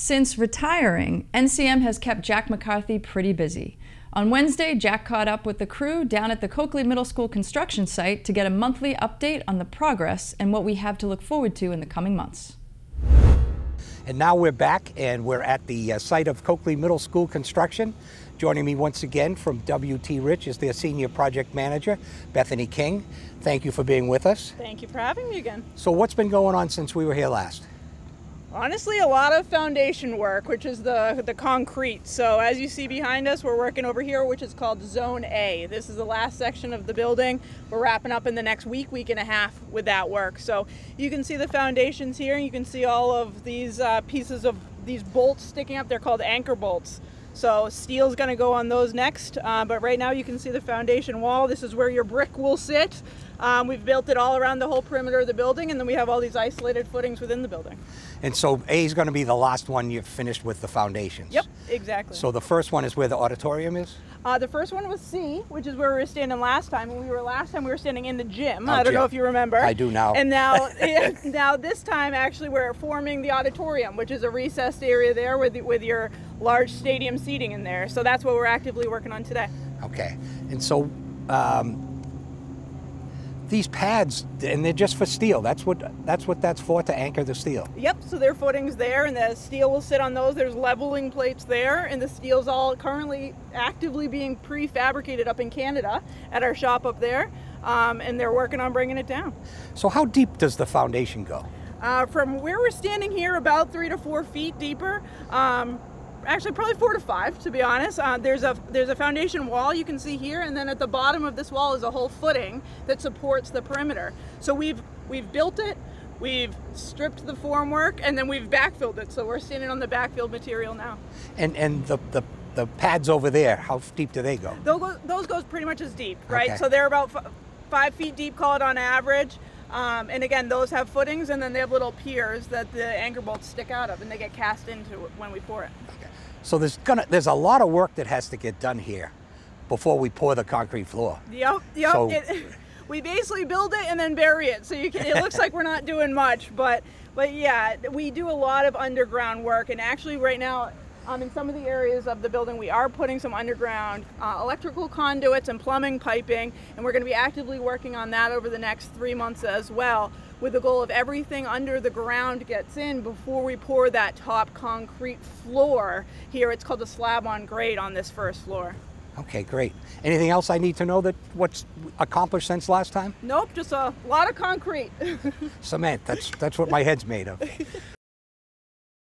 Since retiring, NCM has kept Jack McCarthy pretty busy. On Wednesday, Jack caught up with the crew down at the Coakley Middle School construction site to get a monthly update on the progress and what we have to look forward to in the coming months. And now we're back and we're at the site of Coakley Middle School construction. Joining me once again from WT Rich is their Senior Project Manager, Bethany King. Thank you for being with us. Thank you for having me again. So what's been going on since we were here last? Honestly, a lot of foundation work, which is the concrete. So as you see behind us, we're working over here, which is called Zone A. This is the last section of the building. We're wrapping up in the next week and a half with that work. So you can see the foundations here, and you can see all of these pieces of these bolts sticking up. They're called anchor bolts. So steel's going to go on those next, but right now you can see the foundation wall. This is where your brick will sit. We've built it all around the whole perimeter of the building, and then we have all these isolated footings within the building. And so A is going to be the last one you've finished with the foundations. Yep, exactly. So the first one is where the auditorium is? The first one was C, which is where we were standing last time. When we were standing in the gym. Oh, I don't know gym. if you remember. I do now. And now, now this time, actually, we're forming the auditorium, which is a recessed area there with your large stadium seating in there. So that's what we're actively working on today. Okay. And so these pads, and they're just for steel. That's what that's for, to anchor the steel. Yep, so there are footings there, and the steel will sit on those. There's leveling plates there, and the steel's all currently actively being prefabricated up in Canada at our shop up there, and they're working on bringing it down. So how deep does the foundation go? From where we're standing here, about 3 to 4 feet deeper. Actually, probably 4 to 5, to be honest. There's a foundation wall you can see here, and then at the bottom of this wall is a whole footing that supports the perimeter. So we've built it, we've stripped the formwork, and then we've backfilled it. So we're standing on the backfilled material now. And the pads over there, how deep do they go? Those goes pretty much as deep, right? Okay. So they're about 5 feet deep, call it on average. And again, those have footings, and then they have little piers that the anchor bolts stick out of, and they get cast into when we pour it. Okay. So there's a lot of work that has to get done here before we pour the concrete floor. Yep. So, we basically build it and then bury it. So it looks like we're not doing much, but yeah, we do a lot of underground work, and actually right now, in some of the areas of the building, we are putting some underground electrical conduits and plumbing piping, and we're going to be actively working on that over the next 3 months as well, with the goal of everything under the ground gets in before we pour that top concrete floor here. It's called a slab on grade on this first floor. Okay, great. Anything else I need to know that what's accomplished since last time? Nope, just a lot of concrete. Cement, that's what my head's made of.